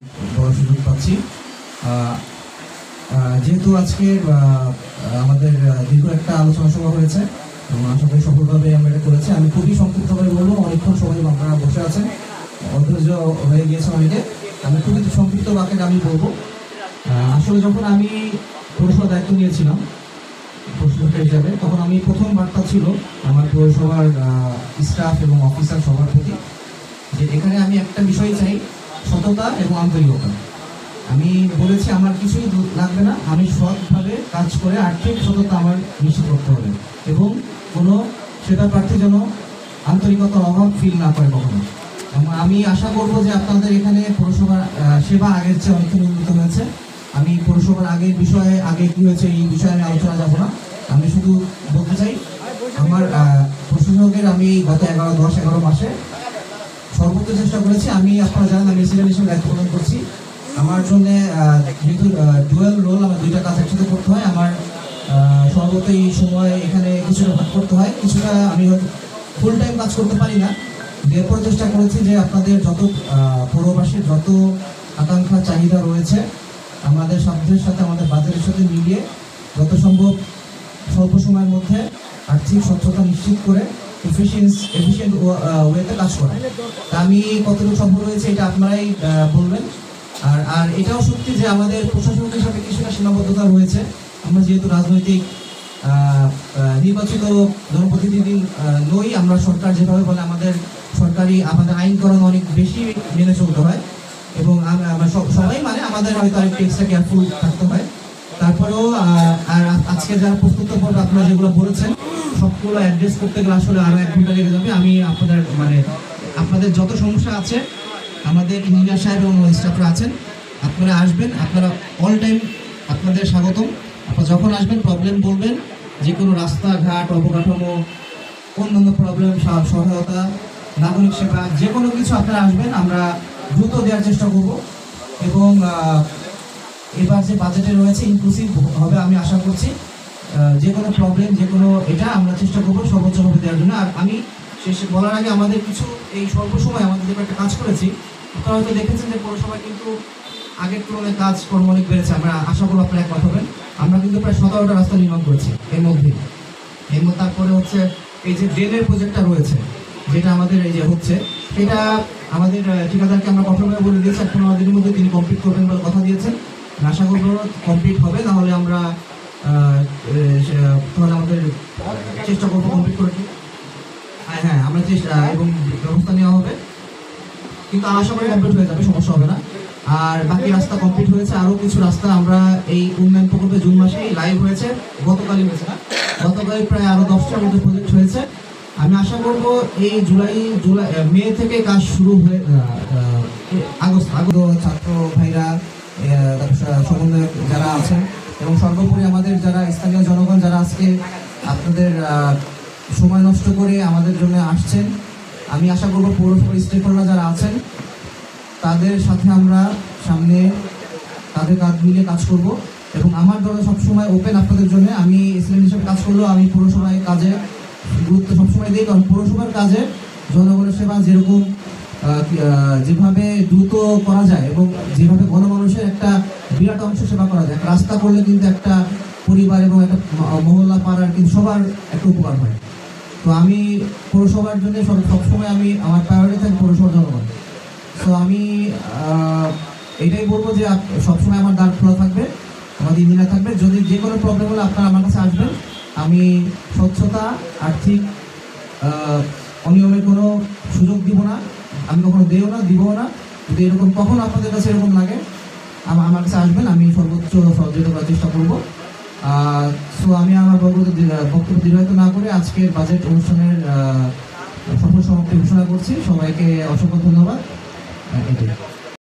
বড় সুযোগ পাচ্ছি। যেহেতু আজকে আমাদের দীর্ঘ একটা আলোচনা সভা হয়েছে এবং আশা করি সফলভাবে আমরা এটা করেছি। আমি খুবই সংক্ষিপ্তভাবে বলবো, অনেকক্ষণ সবাই আপনারা বসে আছেন, অধৈর্য হয়ে গিয়েছে অনেকে। আমি খুবই সংক্ষিপ্ত বাক্যে আমি বলবো। আসলে যখন আমি পৌরসভার দায়িত্ব নিয়েছিলাম প্রশাসক হিসাবে, তখন আমি প্রথম বার্তা ছিল আমার পৌরসভার স্টাফ এবং অফিসার সবার প্রতি, যে এখানে আমি একটা বিষয় চাই, সততা এবং আন্তরিকতা। আমি বলেছি আমার কিছুই লাগবে না, আমি সৎভাবে কাজ করে আর্থিক সততা আমার নিশ্চিত করতে হবে এবং কোনো সেবা প্রার্থী যেন আন্তরিকতার অভাব ফিল না করে কখনো। আমি আশা করব যে আপনাদের এখানে পৌরসভার সেবা আগের চেয়ে অনেকখানি উন্নত হয়েছে। আমি পৌরসভার আগের বিষয়ে আগে কী হয়েছে এই বিষয়ে আমি আলোচনা যাব না। আমি শুধু বলতে চাই আমার প্রশাসকের আমি গত 10-11 মাসে সর্বোচ্চ চেষ্টা করেছি। আমি আপনারা জানেন আমি রেসিডেন্ট হিসেবে দায়িত্ব পালন করছি। আমার জন্য যেহেতু ডুয়েল রোল, আমার দুইটা কাজ একসাথে করতে হয়। আমার সর্বত এই সময় এখানে কিছুটা ভাগ করতে হয়, কিছুটা আমি ফুল টাইম কাজ করতে পারি না। এরপর চেষ্টা করেছি যে আপনাদের যত পৌরবাসীর যত আকাঙ্ক্ষা চাহিদা রয়েছে আমাদের সাধ্যের সাথে আমাদের বাজারের সাথে মিলিয়ে যত সম্ভব স্বল্প সময়ের মধ্যে আর্থিক স্বচ্ছতা নিশ্চিত করে এফিশিয়েন্ট ওয়েতে কাজ করা। তা আমি কতটুকু সম্ভব হয়েছে এটা আপনারাই বলবেন। আর এটাও সত্যি যে আমাদের প্রশাসনিক হিসাবে কিছুটা সীমাবদ্ধতা রয়েছে। আমরা যেহেতু রাজনৈতিক নির্বাচিত জনপ্রতিনিধি নই, আমরা সরকার যেভাবে বলে আমাদের আমাদের আইনকরণ অনেক বেশি মেনে চলতে হয় এবং সবাই মানে আমাদের হয়তো আরেকটু এক্সট্রা কেয়ারফুল থাকতে হয়। তারপরেও আর আজকে যারা প্রস্তুত পর্বে আপনারা যেগুলো বলেছেন সবগুলো অ্যাড্রেস করতে গেলে আসলে আরও 1 ঘন্টা লেগে যাবে। আমি আপনাদের যত সমস্যা আছে আমাদের ইঞ্জিনিয়ার সাহেব এবং স্টাফরা আছেন, আপনারা আসবেন, আপনারা অল টাইম আপনাদের স্বাগতম। আপনারা যখন আসবেন প্রবলেম বলবেন, যে কোনো রাস্তাঘাট, অবকাঠামো, অন্যান্য প্রবলেম, সহায়তা, নাগরিক সেবা, যে কোনো কিছু আপনারা আসবেন, আমরা দ্রুত দেওয়ার চেষ্টা করব। এবং এবার যে বাজেটে রয়েছে ইনক্লুসিভ হবে আমি আশা করছি। যে কোনো প্রবলেম, যে কোনো এটা আমরা চেষ্টা করবো সর্বোচ্চভাবে দেওয়ার জন্য। আর আমি শেষে বলার আগে আমাদের কিছু এই স্বল্প সময় আমাদের যে একটা কাজ করেছি, আপনারা হয়তো দেখেছেন যে পৌরসভায় কিন্তু আগের তুলনায় কাজকর্ম অনেক বেড়েছে। আমরা আশা করবো আপনারা এক কথা হবেন। আমরা কিন্তু প্রায় 17টা রাস্তা নির্মাণ করেছি এর মধ্যে। তারপরে হচ্ছে এই যে ড্রেনের প্রজেক্টটা রয়েছে, যেটা আমাদের এই যে হচ্ছে, সেটা আমাদের ঠিকাদারকে আমরা কঠোরভাবে বলে দিয়েছি 15 দিনের মধ্যে তিনি কমপ্লিট করবেন বলে কথা দিয়েছেন। আশা করবো কমপ্লিট হবে, নাহলে আমরা আমাদের চেষ্টা করবো কমপ্লিট করে। হ্যাঁ, আমরা চেষ্টা এবং ব্যবস্থা নেওয়া হবে, কিন্তু আশা করি কমপ্লিট হয়ে যাবে, সমস্যা হবে না। আর বাকি রাস্তা কমপ্লিট হয়েছে, আরও কিছু রাস্তা আমরা এই উন্নয়ন প্রকল্পে জুন মাসেই লাইভ হয়েছে, গতকালই হয়েছে না, গতকালই প্রায় আরও 10টার মধ্যে প্রজেক্ট হয়েছে। আমি আশা করব এই মে থেকে কাজ শুরু হয়ে আগস্ট ছাত্র ভাইরা, সমন্বয়ক যারা আছেন এবং সর্বোপরি আমাদের যারা স্থানীয় জনগণ যারা আজকে আপনাদের সময় নষ্ট করে আমাদের জন্য আসছেন, আমি আশা করব পৌরসভার স্টেক হোল্ডার যারা আছেন তাদের সাথে আমরা সামনে তাদের কাজ মিলিয়ে কাজ করব। এবং আমার দরজা সবসময় ওপেন আপনাদের জন্য। আমি এসএলএম হিসেবে কাজ করলেও আমি পৌরসভায় কাজে গুরুত্ব সবসময় দিই, কারণ পৌরসভার কাজে জনগণের সেবা যেভাবে দ্রুত করা যায় এবং যেভাবে গণমানুষের একটা বিরাট অংশ সেবা করা যায়, রাস্তা করলে কিন্তু একটা পরিবার এবং একটা মহল্লা পাড়ার কিন্তু সবার একটা উপকার হয়। তো আমি পৌরসভার জন্য সবসময় আমার প্রায়োরিটি থাকে পৌরসভার জনগণ। তো আমি এটাই বলবো যে সবসময় আমার দ্বার খোলা থাকবে, আমাদের ইঞ্জিনিয়ার থাকবে। যদি যে কোনো প্রবলেম হলে আপনারা আমার কাছে আসবেন। আমি স্বচ্ছতা, আর্থিক অনিয়মের কোনো সুযোগ দিব না, আমি কখনো দিবও না। যদি এরকম কখনো আপনাদের কাছে এরকম লাগে আমার কাছে আসবেন, আমি সর্বোচ্চ সহযোগিতা করার চেষ্টা করবো। সো আমি আমার বক্তব্য দীর্ঘায়িত না করে আজকের বাজেট অনুষ্ঠানের সফল সমাপ্তি ঘোষণা করছি। সবাইকে অসংখ্য ধন্যবাদ।